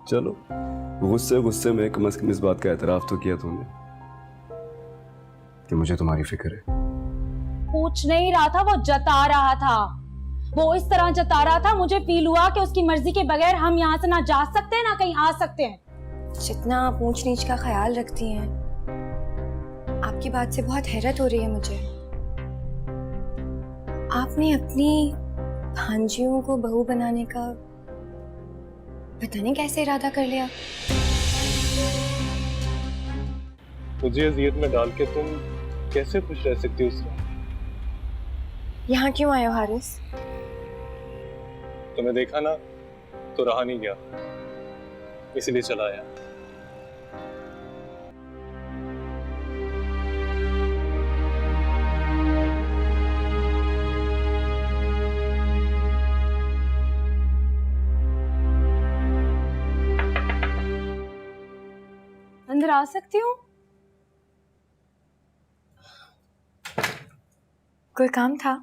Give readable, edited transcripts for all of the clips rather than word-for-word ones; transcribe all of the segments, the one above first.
चलो, गुस्से गुस्से में कम से कम इस बात का एतराफ तो किया तुमने कि मुझे तुम्हारी फिक्र है। पूछ नहीं रहा था, वो जता रहा था। वो इस तरह जता रहा था, मुझे फील हुआ कि उसकी मर्जी के बगैर हम यहाँ से ना जा सकते हैं ना कहीं आ सकते हैं। जितना आप ऊंच नीच का ख्याल रखती हैं, आपकी बात से बहुत हैरत हो रही है मुझे। आपने अपनी भांजियों को बहू बनाने का पता नहीं कैसे इरादा कर लिया। मुझे अजियत में डाल के तुम कैसे खुश रह सकती हो उसमें? यहाँ क्यों आए हो हारिस? तुम्हें देखा ना तो रहा नहीं गया, इसलिए चला आया। अंदर आ सकती हूँ? कोई काम था?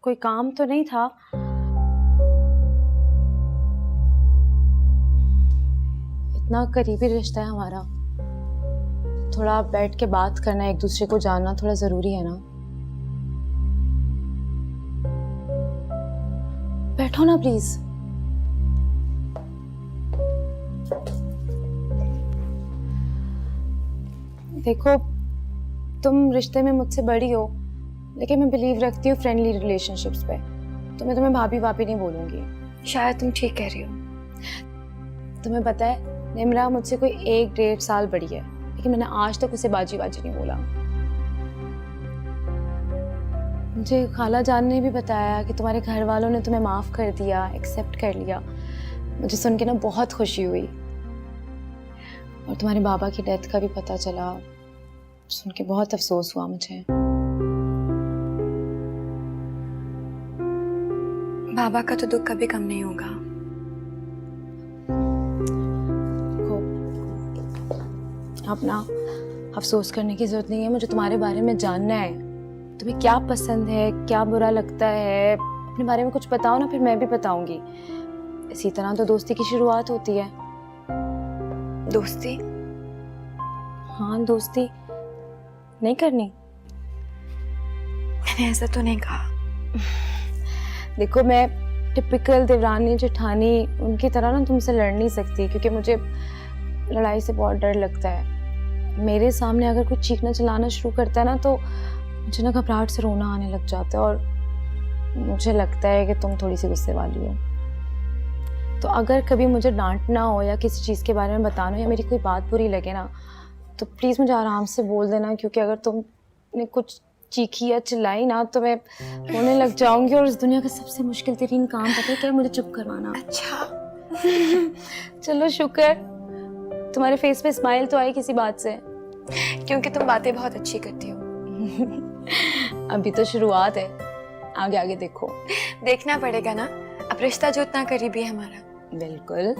कोई काम तो नहीं था। इतना करीबी रिश्ता है हमारा, थोड़ा बैठ के बात करना, एक दूसरे को जानना थोड़ा जरूरी है ना। बैठो ना प्लीज। देखो, तुम रिश्ते में मुझसे बड़ी हो, लेकिन मैं बिलीव रखती हूँ फ्रेंडली रिलेशनशिप्स पे, तो मैं तुम्हें भाभी भाभी नहीं बोलूंगी। शायद तुम ठीक कह रही हो। तुम्हें पता है, निम्रा मुझसे कोई 1-1.5 साल बड़ी है, लेकिन मैंने आज तक उसे बाजी बाजी नहीं बोला। मुझे खाला जान ने भी बताया कि तुम्हारे घर वालों ने तुम्हें माफ कर दिया, एक्सेप्ट कर लिया। मुझे सुन के ना बहुत खुशी हुई, और तुम्हारे बाबा की डेथ का भी पता चला, सुन के बहुत अफसोस हुआ मुझे। बाबा का तो दुख कभी कम नहीं होगा। अब ना अफसोस करने की जरूरत नहीं है, मुझे तुम्हारे बारे में जानना है। तुम्हें क्या पसंद है, क्या बुरा लगता है, अपने बारे में कुछ बताओ ना, फिर मैं भी बताऊंगी। इसी तरह तो दोस्ती की शुरुआत होती है। दोस्ती? हाँ, दोस्ती नहीं करनी? मैंने ऐसा तो नहीं कहा। देखो, मैं टिपिकल देवरानी जेठानी उनकी तरह ना तुमसे लड़ नहीं सकती, क्योंकि मुझे लड़ाई से बहुत डर लगता है। मेरे सामने अगर कोई चीखना चिल्लाना शुरू करता है ना, तो मुझे ना घबराहट से रोना आने लग जाता है, और मुझे लगता है कि तुम थोड़ी सी गुस्से वाली हो। तो अगर कभी मुझे डांटना हो या किसी चीज़ के बारे में बताना हो या मेरी कोई बात बुरी लगे ना, तो प्लीज़ मुझे आराम से बोल देना, क्योंकि अगर तुमने कुछ चीखी या चिल्लाई ना तो मैं रोने लग जाऊंगी, और इस दुनिया का सबसे मुश्किल तरीन काम पता है क्या? मुझे चुप करवाना। अच्छा। चलो शुक्र, तुम्हारे फेस पे स्माइल तो आई किसी बात से। क्योंकि तुम बातें बहुत अच्छी करती हो। अभी तो शुरुआत है, आगे आगे देखो। देखना पड़ेगा ना, अब रिश्ता जो इतना करीबी है हमारा। बिल्कुल,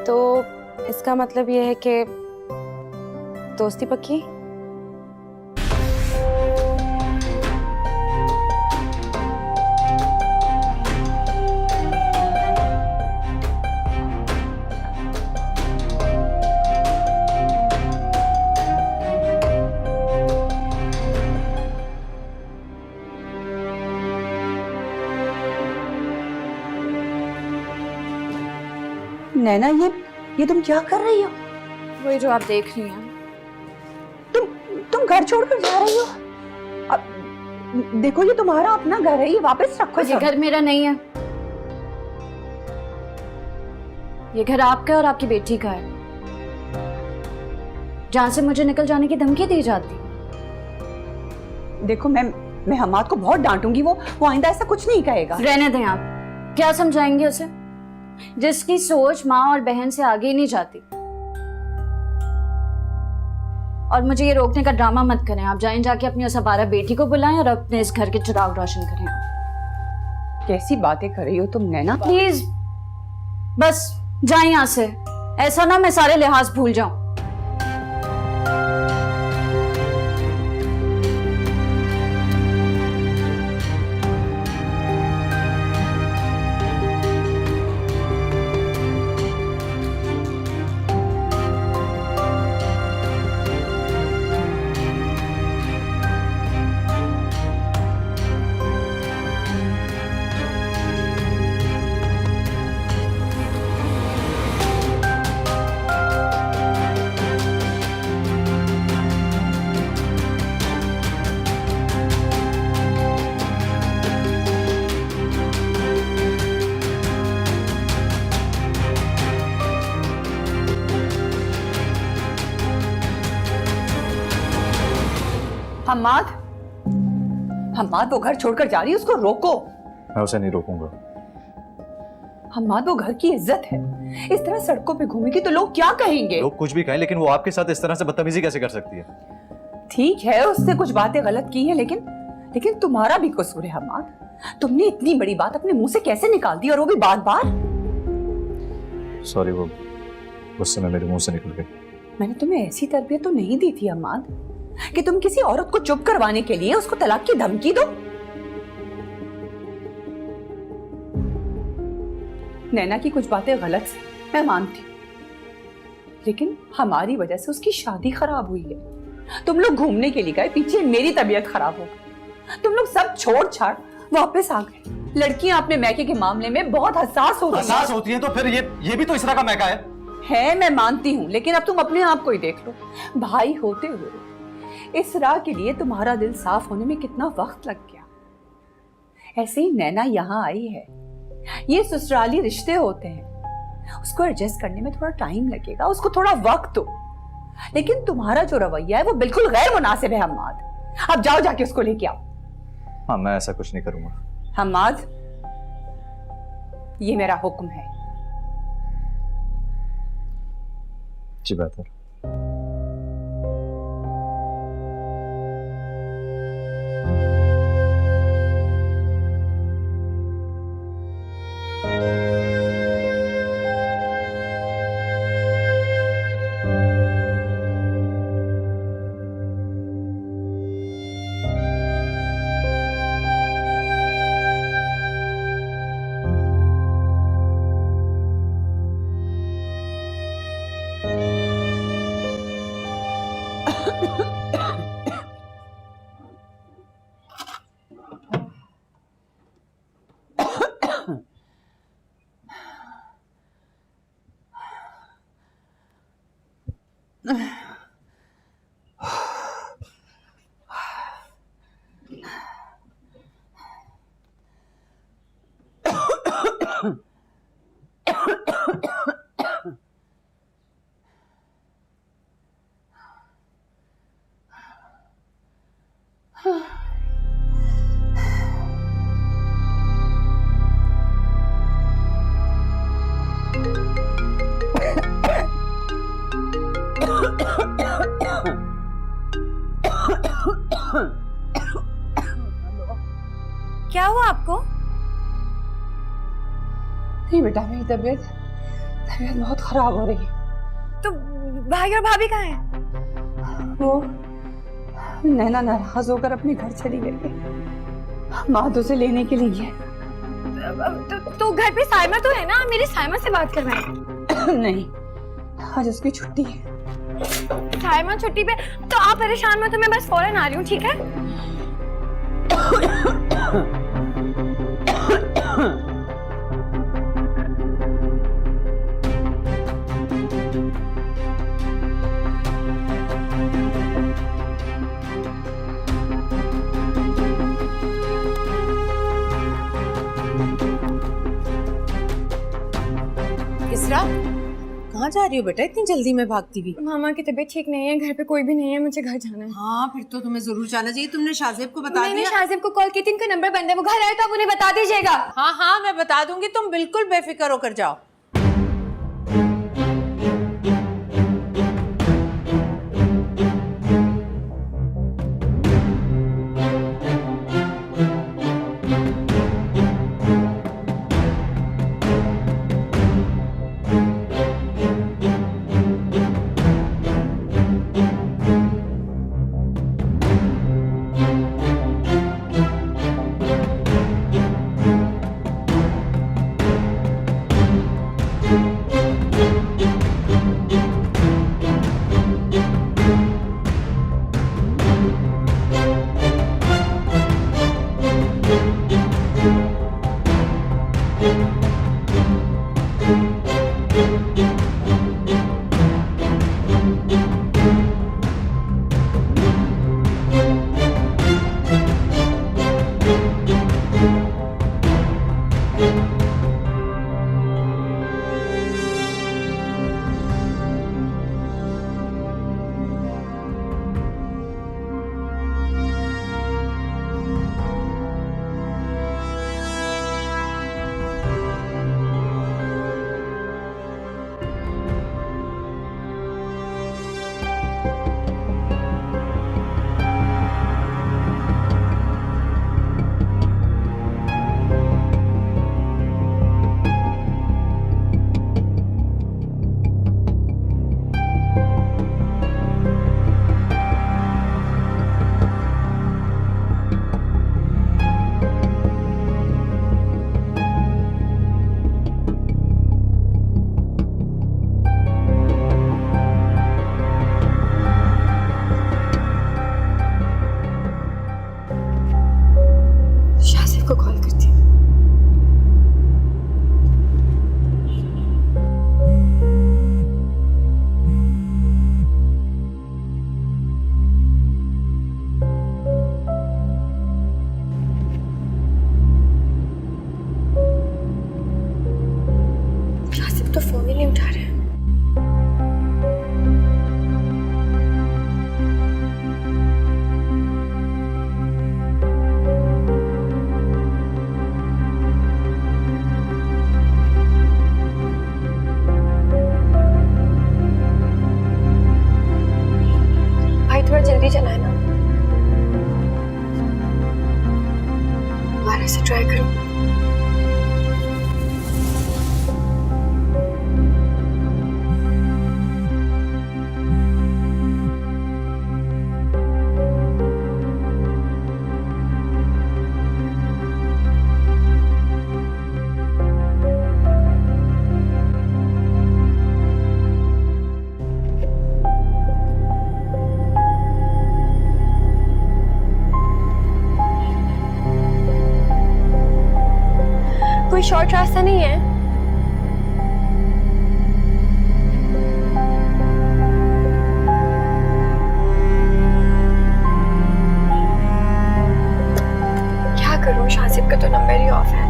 तो इसका मतलब ये है कि दोस्ती पक्की? नैना, ये तुम क्या कर रही हो? वही जो आप देख रही हैं। तुम घर छोड़कर जा रही हो? अब देखो, ये तुम्हारा अपना घर है, ये वापस रखो। ये घर मेरा नहीं है, ये घर आपका और आपकी बेटी का है, जहां से मुझे निकल जाने की धमकी दी जाती। देखो, मैं हमाद को बहुत डांटूंगी, वो आइंदा ऐसा कुछ नहीं कहेगा। रहने दें आप, क्या समझाएंगे उसे, जिसकी सोच माँ और बहन से आगे ही नहीं जाती। और मुझे ये रोकने का ड्रामा मत करें। आप जाएं, जाके अपनी उस आवारा बेटी को बुलाएं और अपने इस घर के चिराग रोशन करें। कैसी बातें कर रही हो तुम नैना? प्लीज बस जाएं यहाँ से, ऐसा ना मैं सारे लिहाज भूल जाऊं। हम्माद, हम्माद वो घर छोड़कर जा रही है, उसको रोको। मैं उसे नहीं रोकूंगा। हम्माद वो घर की इज्जत है, इस तरह सड़कों पे घूमेगी तो लोग क्या कहेंगे? लोग कुछ भी कहें, लेकिन वो आपके साथ इस तरह से बदतमीजी कैसे कर सकती है? ठीक है, उसने कुछ बातें गलत की हैं, लेकिन तुम्हारा भी कसूर है हम्माद। तुमने इतनी बड़ी बात अपने मुंह से कैसे निकाल दी, और वो भी बार बार? सॉरी, वो गुस्से में मेरे मुंह से निकल गई। मैंने तुम्हें ऐसी तरबियत तो नहीं दी थी हम्माद कि तुम किसी औरत को चुप करवाने के लिए उसको तलाक की धमकी दो। नैना की कुछ बातें गलत थी, मैं मानती हूँ, लेकिन हमारी वजह से उसकी शादी खराब हुई है। तुम लोग घूमने के लिए गए, पीछे मेरी तबीयत खराब हो गई। तुम लोग सब छोड़ छाड़ वापस आ गए। लड़कियां अपने मैके के मामले में बहुत हसास होती हैं, तो फिर ये भी तो इसरा का मैका है, मैं मानती हूँ, लेकिन अब तुम अपने आप को ही देख लो। भाई होते हुए इसरा के लिए तुम्हारा दिल साफ होने में कितना वक्त लग गया। ऐसे ही नैना यहाँ आई है, ये ससुराली रिश्ते होते हैं, उसको एडजस्ट करने में थोड़ा टाइम लगेगा, उसको थोड़ा वक्त दो। लेकिन तुम्हारा जो रवैया है वो बिल्कुल गैर मुनासिब है हम्माद। अब जाओ, जाके उसको लेके आओ। हाँ, मैं ऐसा कुछ नहीं करूंगा। हम्माद, ये मेरा हुक्म है। जी बेहतर। क्या हुआ आपको? नहीं बेटा, मेरी तबीयत बहुत खराब हो रही है। तो भाई और भाभी कहाँ हैं? वो नैना नाराज होकर अपने घर चली गई है, माँ तो उसे लेने के लिए है। तो घर पे साइमा तो है ना, मेरी साइमा से बात करवाएं। नहीं, आज उसकी छुट्टी है। साइमा छुट्टी पे? तो आप परेशान मत, तो मैं बस फौरन आ रही हूँ, ठीक है? इसरा, कहाँ जा रही हो बेटा इतनी जल्दी में भागती हुई? मामा की तबीयत ठीक नहीं है, घर पे कोई भी नहीं है, मुझे घर जाना है। हाँ, फिर तो तुम्हें जरूर जाना चाहिए। तुमने शाहजेब को बता मैंने दिया? शाहजेब को कॉल की थी, इनका नंबर बंद है, वो घर आए तो आप उन्हें बता दीजिएगा। हाँ हाँ, मैं बता दूंगी, तुम बिल्कुल बेफिक्र होकर जाओ। ट्राई करूँ। कोई शॉर्ट रास्ता नहीं है? क्या करूं, शाजिब का तो नंबर ही ऑफ है।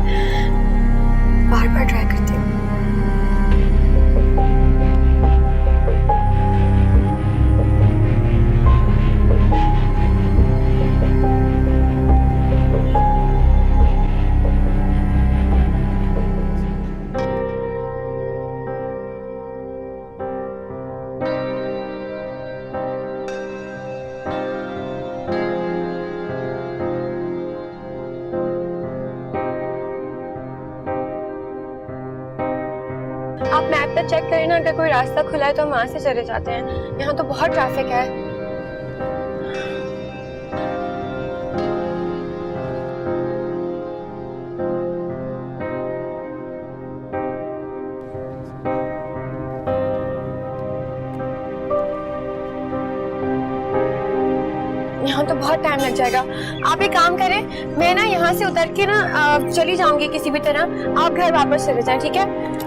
बार बार ट्राई करती हूँ। आप मैप पे चेक करें ना, अगर कोई रास्ता खुला है तो हम वहां से चले जाते हैं। यहाँ तो बहुत ट्रैफिक है। यहाँ तो बहुत टाइम लग जाएगा। आप एक काम करें, मैं ना यहाँ से उतर के ना चली जाऊंगी किसी भी तरह। आप घर वापस चले जाएं, ठीक है?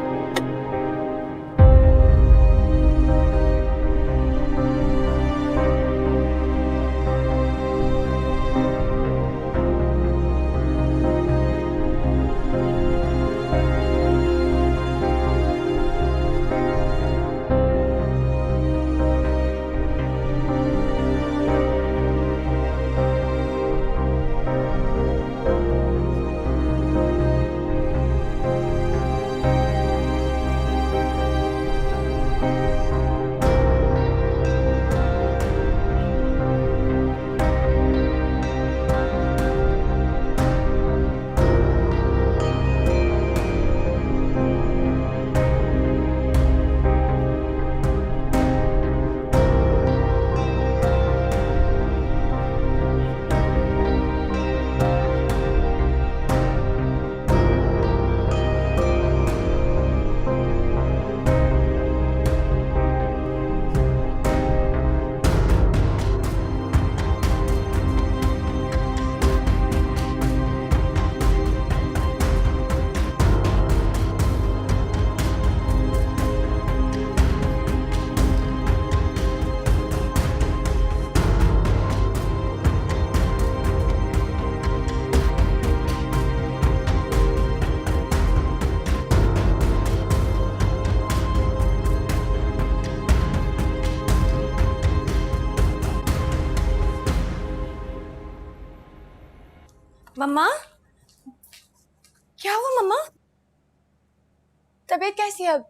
मम्मा, क्या हुआ मम्मा? तबीयत कैसी है अब?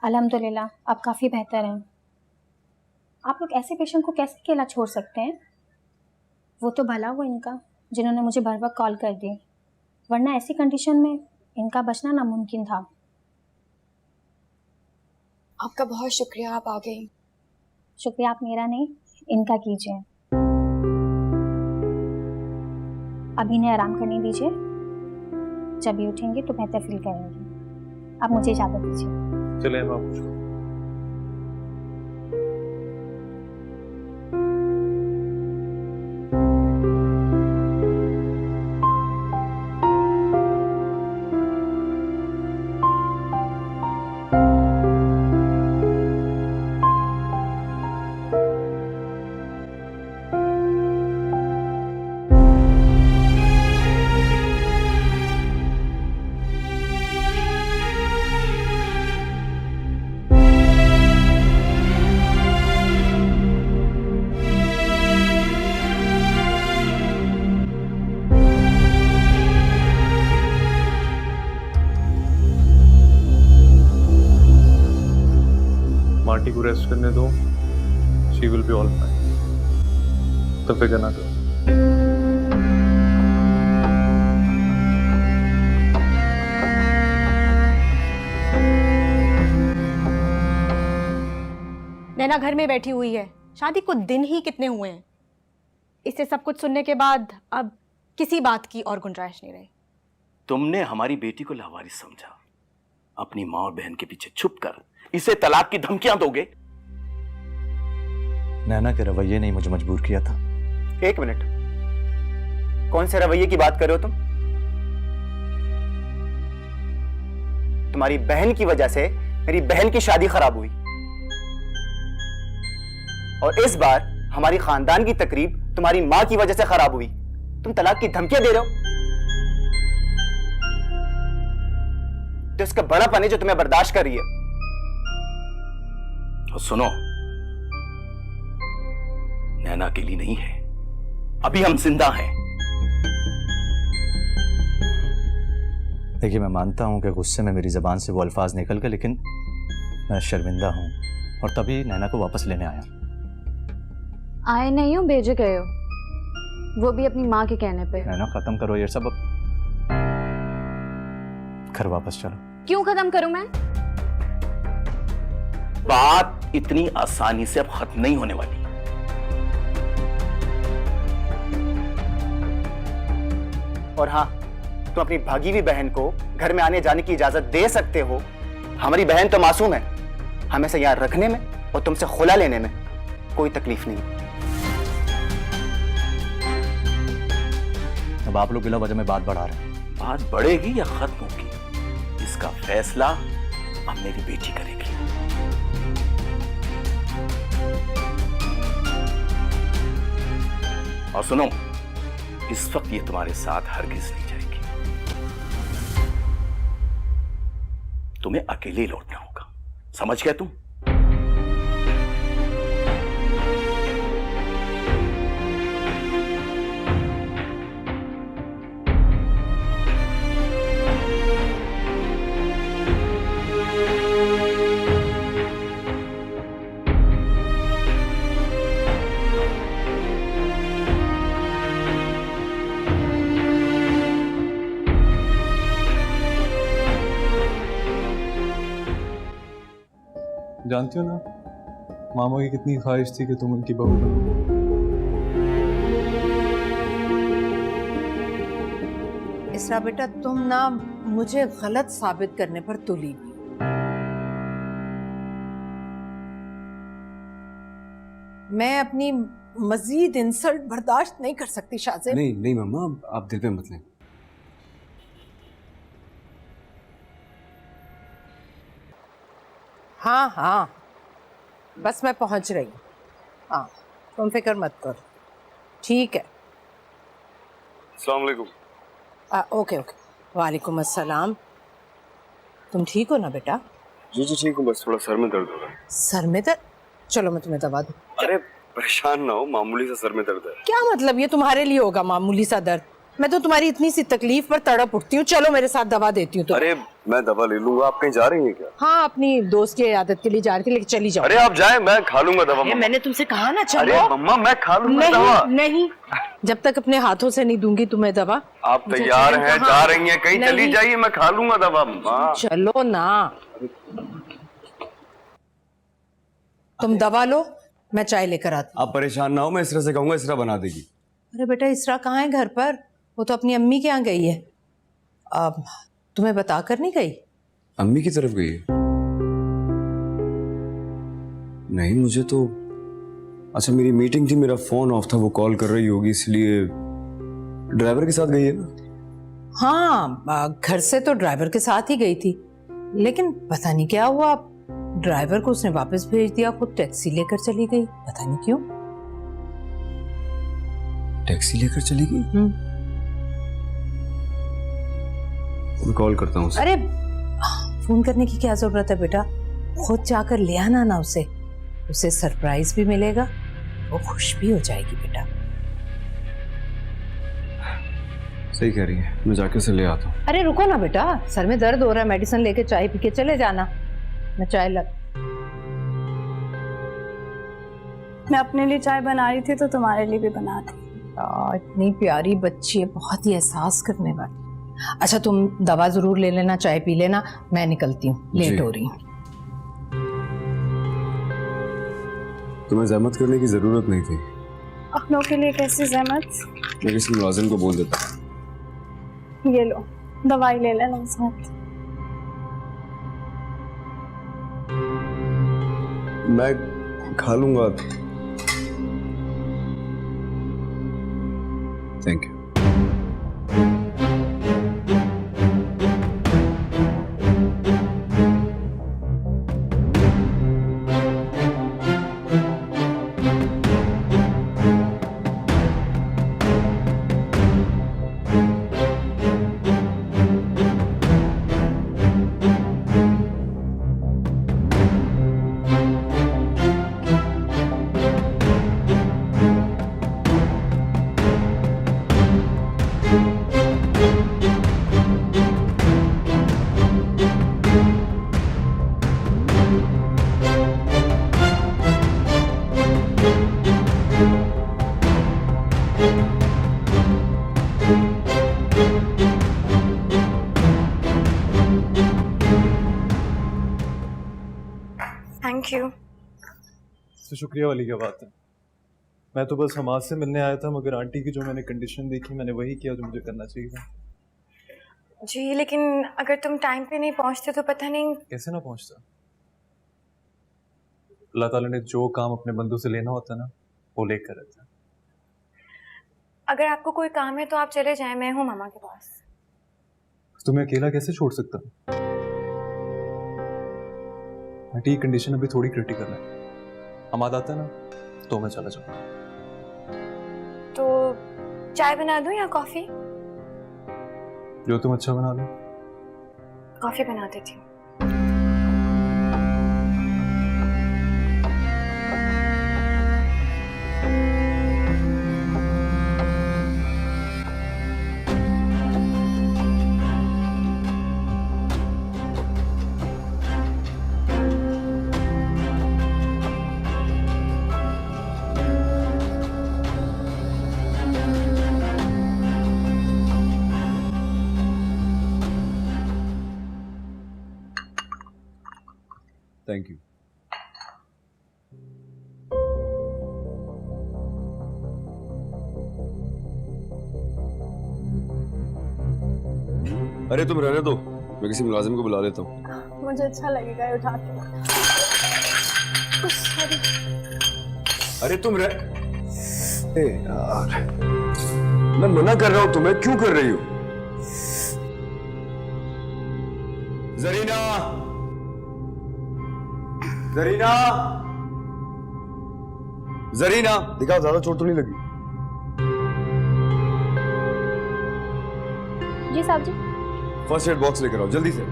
अल्हम्दुलिल्लाह, अब काफ़ी बेहतर हैं। आप लोग ऐसे पेशेंट को कैसे अकेला छोड़ सकते हैं? वो तो भला हुआ इनका जिन्होंने मुझे बर वक्त कॉल कर दी, वरना ऐसी कंडीशन में इनका बचना नामुमकिन था। आपका बहुत शुक्रिया, आप आ गई। शुक्रिया आप मेरा नहीं, इनका कीजिए। अभी इन्हें आराम करने दीजिए, जब भी उठेंगे तो बेहतर फील करेंगे। आप मुझे इजाज़त दीजिए। चले बाबू। मार्टी को रेस्ट करने दो, she will be all fine. तो फिक्र ना करो। नैना घर में बैठी हुई है, शादी को दिन ही कितने हुए हैं। इससे सब कुछ सुनने के बाद अब किसी बात की और गुंजाइश नहीं रही। तुमने हमारी बेटी को लावारिस समझा, अपनी माँ और बहन के पीछे छुपकर इसे तलाक की धमकियां दोगे। नैना के रवैये ने ही मुझे मजबूर किया था। एक मिनट, कौन से रवैये की बात कर रहे हो तुम? तुम्हारी बहन की वजह से मेरी बहन की शादी खराब हुई, और इस बार हमारी खानदान की तकरीब तुम्हारी मां की वजह से खराब हुई। तुम तलाक की धमकियां दे रहे हो। तो इसका बड़ापन है जो तुम्हें बर्दाश्त कर रही है। तो सुनो, नैना अकेली नहीं है, अभी हम जिंदा हैं। देखिए, मैं मानता हूं कि गुस्से में मेरी जबान से वो अल्फाज निकल गए, लेकिन मैं शर्मिंदा हूं और तभी नैना को वापस लेने आया। आए नहीं हो, भेजे गए हो, वो भी अपनी माँ के कहने पे। नैना, खत्म करो ये सब, घर वापस चलो। क्यों खत्म करूं मैं? बात इतनी आसानी से अब खत्म नहीं होने वाली। और हाँ, तुम अपनी भागी हुई बहन को घर में आने जाने की इजाजत दे सकते हो। हमारी बहन तो मासूम है, हमें से यहाँ रखने में और तुमसे खुला लेने में कोई तकलीफ नहीं। अब आप लोग बिला वजह में बात बढ़ा रहे हैं। बात बढ़ेगी या खत्म होगी, इसका फैसला अब मेरी बेटी करेगी। और सुनो, इस वक्त ये तुम्हारे साथ हरगिज नहीं जाएगी। तुम्हें अकेले लौटना होगा, समझ गए तुम? जानती हो ना, मामा की कितनी ख्वाहिश थी कि तुम उनकी बहू बनो। इसरा बेटा, तुम ना मुझे गलत साबित करने पर तुली हुई। मैं अपनी मजीद इंसल्ट बर्दाश्त नहीं कर सकती शाहजेब। नहीं नहीं मम्मा, आप दिल पे मत लें। हाँ हाँ, बस मैं पहुंच रही हूँ। हाँ, तुम फिक्र मत करो, ठीक है। अस्सलाम वालेकुम। ओके ओके, वालेकुम अस्सलाम। तुम ठीक हो ना बेटा? जी जी ठीक हूँ, बस थोड़ा सर में दर्द हो रहा है। सर में दर्द? चलो मैं तुम्हें दवा दूँ। अरे परेशान ना हो, मामूली सा सर में दर्द है। क्या मतलब, ये तुम्हारे लिए होगा मामूली सा दर्द? मैं तो तुम्हारी इतनी सी तकलीफ पर तड़प उठती हूँ। चलो मेरे साथ दवा देती हूँ। तो अरे मैं दवा ले लूंगा, आप कहीं जा रही हैं क्या? हाँ, अपनी दोस्त की इयादत के लिए जा रही थी, लेकिन चली जाओ। अरे आप जाए, मैं खा लूंगा दवा। मैंने तुमसे कहा ना चलो। अरे मम्मा, मैं खा लूंगा दवा। नहीं, जब तक अपने हाथों से नहीं दूंगी तुम्हें दवा। आप तैयार हैं, जा रही हैं कहीं? चली जाइए, मैं खा लूंगा दवा। मम्मा चलो ना, तुम दवा लो, मैं चाय लेकर आती। आप परेशान ना हो, मैं इसरा से कहूंगा, इसरा बना देगी। अरे बेटा, इसरा कहाँ है घर पर? वो तो अपनी अम्मी के यहाँ गई है। अब तुम्हें बता कर नहीं गई? अम्मी की तरफ गई है? नहीं, मुझे तो अच्छा, मेरी मीटिंग थी, मेरा फोन ऑफ था, वो कॉल कर रही होगी, इसलिए ड्राइवर के साथ गई है ना? हाँ, घर से तो ड्राइवर के साथ ही गई थी, लेकिन पता नहीं क्या हुआ, ड्राइवर को उसने वापस भेज दिया, खुद टैक्सी लेकर चली गई, पता नहीं क्यों। टैक्सी लेकर चली गई? मैं कॉल करता हूँ। अरे फोन करने की क्या जरूरत है बेटा, खुद जाकर ले आना ना उसे, उसे सरप्राइज भी मिलेगा, वो खुश भी हो जाएगी बेटा। सही कह रही है, मैं जाके उसे ले आता हूँ। अरे रुको ना बेटा, सर में दर्द हो रहा है, मेडिसिन लेके चाय पी के चले जाना। मैं चाय लग मैं अपने लिए चाय बना रही थी तो तुम्हारे लिए भी बना दी। इतनी प्यारी बच्ची है, बहुत ही एहसास करने वाली। अच्छा, तुम दवा जरूर ले लेना, चाय पी लेना, मैं निकलती हूँ, लेट हो रही हूँ। तुम्हें जहमत करने की जरूरत नहीं थी। अपनों के लिए कैसी जहमत? मैं किसी मुलाजिम को बोल देता। ये लो, दवाई ले लेना साथ। मैं खा लूंगा। Thank you. Thank you. तो शुक्रिया वाली क्या बात है। मैं तो बस हमाद से मिलने आया था, मगर आंटी की जो मैंने कंडीशन देखी मैंने वही किया जो मुझे करना चाहिए था। जी लेकिन अगर तुम टाइम पे नहीं पहुंचते तो पता नहीं। कैसे ना पहुंचता? अल्लाह ताला ने जो काम अपने बंदों से लेना होता है ना, वो लेकर रहता है। अगर आपको कोई काम है तो आप चले जाएं, मैं हूँ मामा के पास। तुम्हें अकेला कैसे छोड़ सकता हूँ? आंटी की कंडीशन अभी थोड़ी क्रिटिकल है। हमाद आता है ना तो मैं चला जाऊंगा। तो चाय बना दूं या कॉफी? जो तुम अच्छा बना लो। कॉफी बना देती हूँ। Thank you. अरे तुम रहने दो, मैं किसी मुलाजिम को बुला लेता हूँ। मुझे अच्छा लगेगा ये उठा के। अरे तुम रह। ए यार, मैं मना कर रहा हूं तुम्हें, क्यों कर रही हो? जरीना, जरीना, जरीना, दिखाओ ज्यादा चोट तो नहीं लगी? जी साहब जी। फर्स्ट एड बॉक्स लेकर आओ जल्दी से।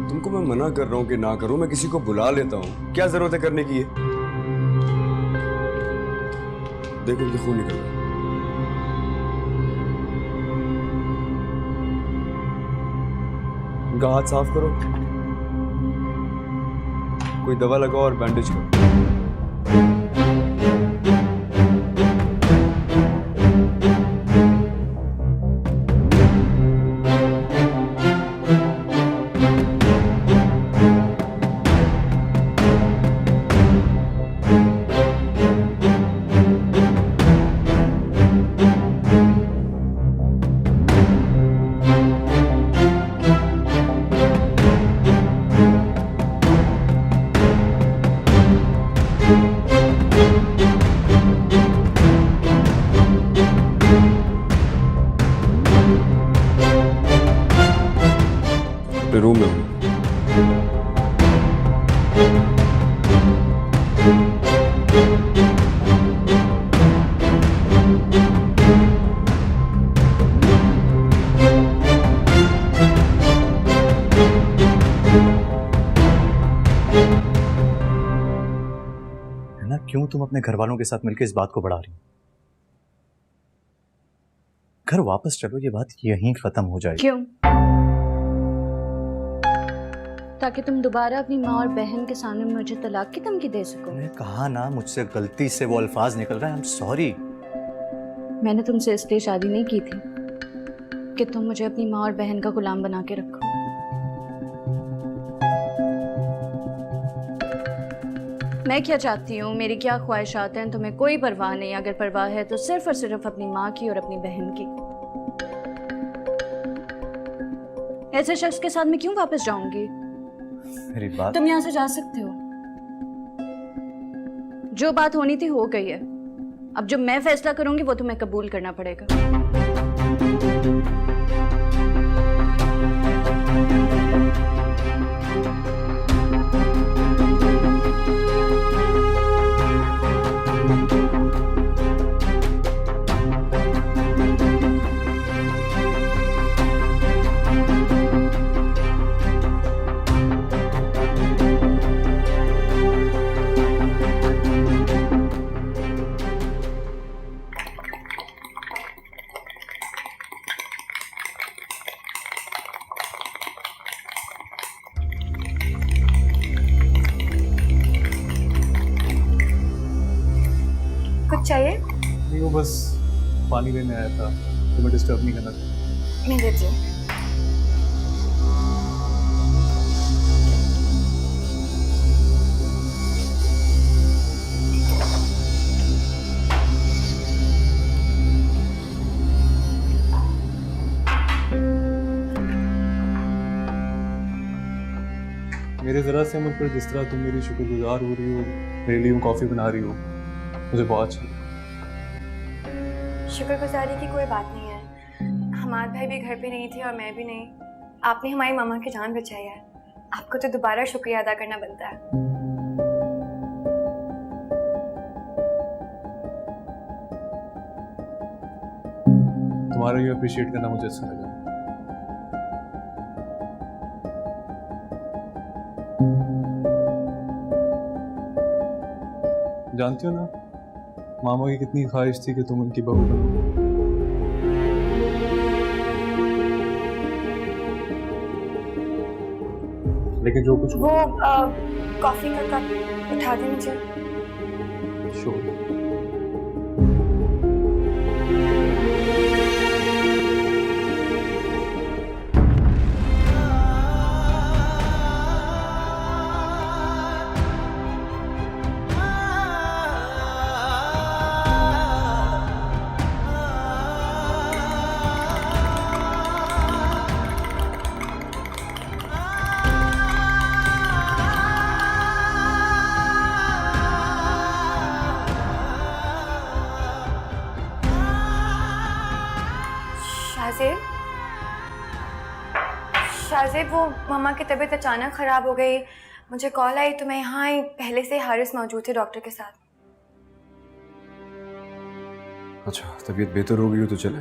तुमको मैं मना कर रहा हूं कि ना करो, मैं किसी को बुला लेता हूं, क्या जरूरत है करने की? है देखो ये खून निकल रहा है। उनका हाथ साफ करो, कोई दवा लगाओ और बैंडेज करो। रूम में हूँ। ना क्यों तुम अपने घर वालों के साथ मिलकर इस बात को बढ़ा रही हो? घर वापस चलो, ये बात यहीं खत्म हो जाएगी। क्यों? ताकि तुम दोबारा अपनी माँ और बहन के सामने मुझे तलाक की धमकी दे सको। मैंने कहा ना, मुझसे गलती से वो अल्फाज निकल रहा है। I am sorry. मैंने तुमसे इसलिए शादी नहीं की थी कि तुम मुझे अपनी माँ और बहन का गुलाम बना के रखो। मैं क्या चाहती हूँ, मेरी क्या ख्वाहिशात हैं, तुम्हें कोई परवाह नहीं। अगर परवाह है तो सिर्फ और सिर्फ अपनी माँ की और अपनी बहन की। ऐसे शख्स के साथ मैं क्यों वापस जाऊंगी? मेरी बात, तुम यहाँ से जा सकते हो। जो बात होनी थी हो गई है। अब जो मैं फैसला करूंगी वो तुम्हें कबूल करना पड़ेगा। कुछ चाहिए? नहीं, वो बस पानी लेने आया था, तो मैं डिस्टर्ब नहीं करना चाहता। मैं देती हूँ। मेरे ज़रा से मुझ पर जिस तरह तुम मेरी शुक्रगुजार हो रही हो, मेरे लिए कॉफ़ी बना रही हो, मुझे बहुत अच्छा लगा। शुक्रगुजारी की कोई बात नहीं है। हमाद भाई भी घर पे नहीं थे और मैं भी नहीं। आपने हमारी मामा की जान बचाई है। आपको तो दोबारा शुक्रिया अदा करना बनता है। तुम्हारा ये अप्रिशिएट करना मुझे अच्छा लगा। जानती हो ना, मामा की कितनी ख्वाहिश थी कि तुम उनकी बहू बनो। लेकिन जो कुछ वो कॉफी का कप उठा दे मुझे। श्योर। शाहज़ेब, वो मम्मा की तबीयत अचानक ख़राब हो गई। मुझे कॉल आई तो मैं यहाँ आई। पहले से हारिस मौजूद थे डॉक्टर के साथ। अच्छा, तबीयत बेहतर हो गई हो तो चले।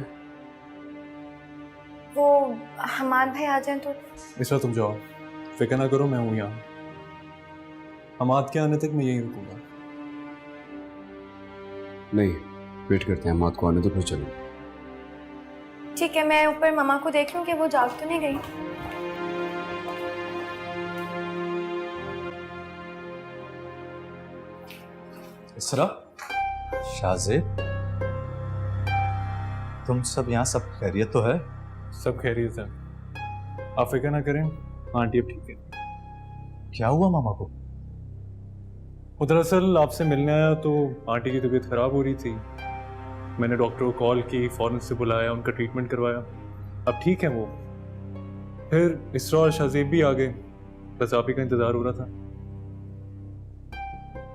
वो हमाद भाई आ जाए तो। इसरा तुम जाओ, फिक्र ना करो, मैं हूँ यहाँ। हमाद के आने तक मैं यहीं रुकूंगा। नहीं, वेट करते हैं हमाद को आने तो फिर चलेंगे। ठीक है, मैं ऊपर मम्मा को देख लूँ कि वो जाग तो नहीं गई। इसरा, शाहज़ेब, तुम सब यहाँ सब खैरियत तो है? सब खैरियत है, आप फिक्र ना करें। आंटी अब ठीक है। क्या हुआ मामा को? वो दरअसल आपसे मिलने आया तो आंटी की तबीयत खराब हो रही थी। मैंने डॉक्टर को कॉल की, फौरन से बुलाया, उनका ट्रीटमेंट करवाया। अब ठीक है वो। फिर इसरा और शाहज़ेब भी आ गए। बस आप ही का इंतजार हो रहा था।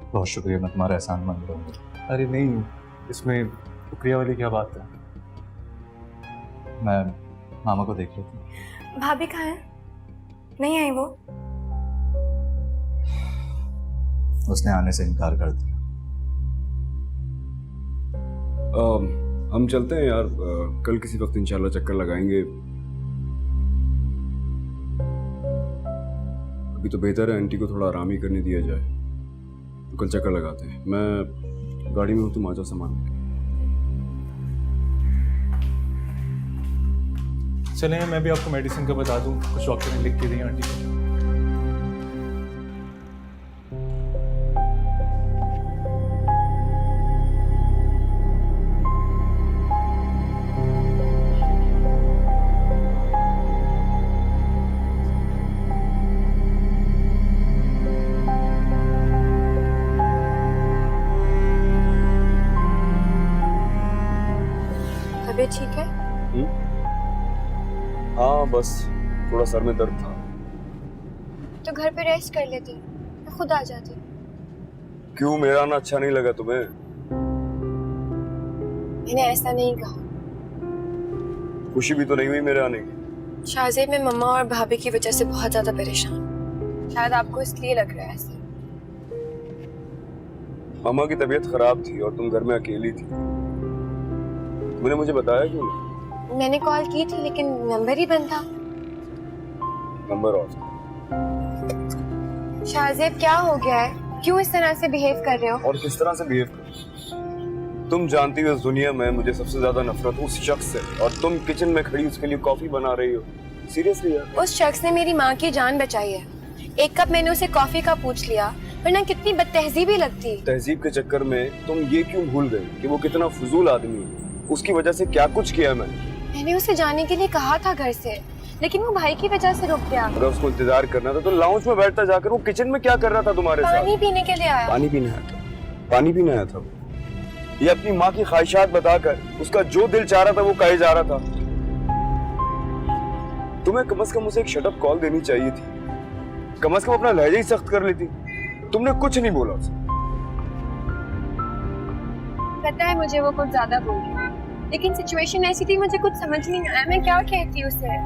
बहुत शुक्रिया, मैं तुम्हारा एहसान मान रहा हूँ। अरे नहीं, इसमें शुक्रिया वाली क्या बात है। मैं मामा को देख लेता हूँ। भाभी कहाँ है? नहीं आई वो? उसने आने से इनकार कर दिया। हम चलते हैं यार, कल किसी वक्त इंशाल्लाह चक्कर लगाएंगे। अभी तो बेहतर है आंटी को थोड़ा आराम ही करने दिया जाए, तो कल चक्कर लगाते हैं। मैं गाड़ी में हूँ, तुम आ जाओ सामान। चलें, मैं भी आपको मेडिसिन का बता दूं। कुछ डॉक्टर ने लिख के दी आंटी को। हाँ बस थोड़ा सर में दर्द था। तो घर पे रेस्ट कर लेती, मैं खुद आ जाती। क्यों, मेरा आना अच्छा नहीं लगा तुम्हें? मैंने ऐसा नहीं कहा। खुशी भी तो नहीं हुई मेरे आने की? शाहजेब, मैं मम्मा और भाभी की वजह से बहुत ज्यादा परेशान। शायद आपको इसलिए लग रहा है ऐसे। मामा की तबीयत खराब थी और तुम घर में अकेली थी। तुमने मुझे बताया क्यों नहीं? मैंने कॉल की थी लेकिन नंबर ही बंद था। Number of. शाहजेब, क्या हो गया है? क्यों इस तरह से बिहेव कर रहे हो? और किस तरह से बिहेव कर? तुम जानती हो इस दुनिया में मुझे सबसे ज्यादा नफरत उस शख्स से, और तुम किचन में खड़ी उसके लिए कॉफी बना रही हो। सीरियसली यार? उस शख्स ने मेरी माँ की जान बचाई है। एक कप मैंने उसे कॉफी का पूछ लिया, वरना कितनी बदतहजीबी लगती। तहजीब के चक्कर में तुम ये क्यों भूल गए कि वो कितना फजूल आदमी है? उसकी वजह से क्या कुछ किया मैंने उसे जाने के लिए कहा था घर से, लेकिन वो भाई की वजह से रुक गया। अगर उसको इंतजार करना था तो लाउंज में बैठता जाकर। वो किचन में क्या कर रहा था तुम्हारे साथ? पानी पीने के लिए आया। पानी पीने आया था? पानी पीने आया था? ये अपनी माँ की ख्वाहिशात बताकर उसका जो दिल चाह रहा था वो कहे जा रहा था। तुम्हें कम से कम उसे एक शटअप कॉल देनी चाहिए थी। कम से कम अपना लहजा ही सख्त कर लेती। तुमने कुछ नहीं बोला उसे। पता है मुझे वो कुछ ज्यादा बोल रही है, लेकिन सिचुएशन ऐसी थी, मुझे कुछ समझ नहीं आया मैं क्या कहती उसे।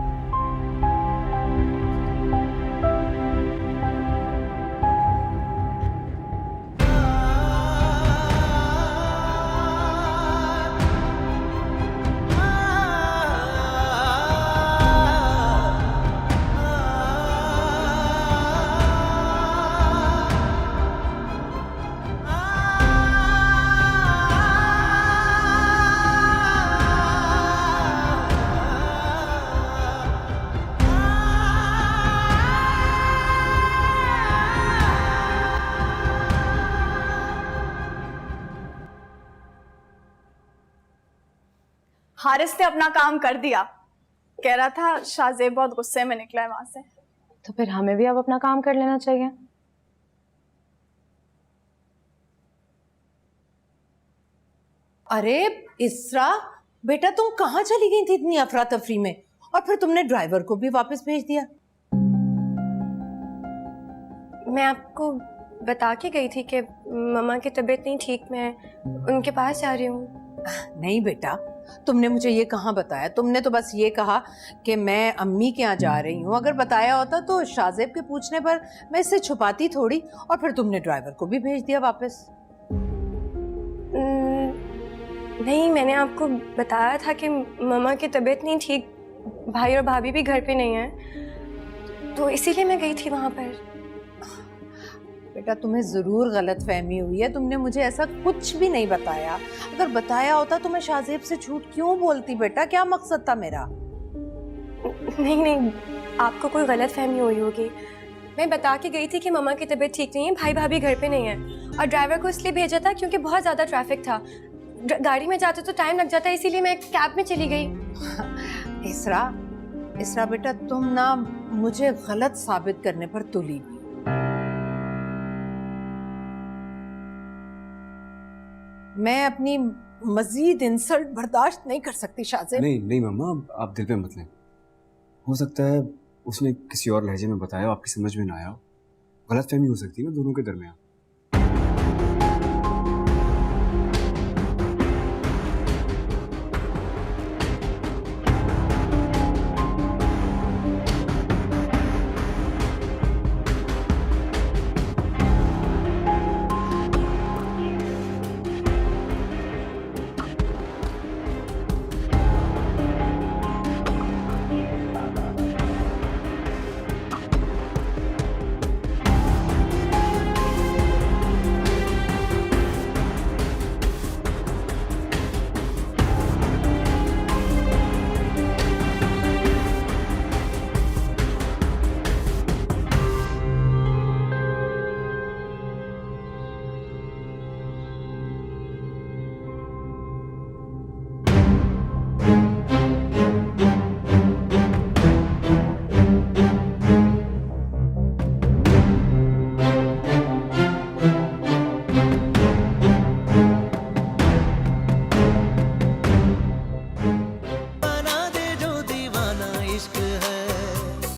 हारिस ने अपना काम कर दिया। कह रहा था शाहजेब बहुत गुस्से में निकला है वहां से। तो फिर हमें भी अब अपना काम कर लेना चाहिए। अरे इसरा बेटा, तुम कहाँ चली गई थी इतनी अफरा तफरी में? और फिर तुमने ड्राइवर को भी वापस भेज दिया। मैं आपको बता के गई थी कि मम्मा की तबीयत नहीं ठीक, मैं उनके पास जा रही हूँ। नहीं बेटा, तुमने मुझे ये कहाँ बताया? तुमने तो बस ये कहा कि मैं अम्मी के यहाँ जा रही हूँ। अगर बताया होता तो शाहजेब के पूछने पर मैं इससे छुपाती थोड़ी। और फिर तुमने ड्राइवर को भी भेज दिया वापस। नहीं, मैंने आपको बताया था कि मम्मा की तबीयत नहीं ठीक, भाई और भाभी भी घर पे नहीं है, तो इसीलिए मैं गई थी वहाँ पर। बेटा, तुम्हें जरूर गलत फहमी हुई है। तुमने मुझे ऐसा कुछ भी नहीं बताया। अगर बताया होता तो मैं शाहजेब से झूठ क्यों बोलती बेटा? क्या मकसद था मेरा? नहीं, आपको कोई गलत फहमी हुई होगी। मैं बता के गई थी कि मम्मा की तबीयत ठीक नहीं है, भाई भाभी घर पे नहीं है, और ड्राइवर को इसलिए भेजा था क्योंकि बहुत ज़्यादा ट्रैफिक था। गाड़ी में जाते तो टाइम लग जाता, इसीलिए मैं कैब में चली गई। इसरा बेटा, तुम ना मुझे गलत साबित करने पर तुली हुई। मैं अपनी मजीद इंसल्ट बर्दाश्त नहीं कर सकती शाहजेब। नहीं मम्मा, आप दिल पे मत लें। हो सकता है उसने किसी और लहजे में बताया, आपकी समझ में ना आया। गलतफहमी हो सकती है ना दोनों के दरमियान।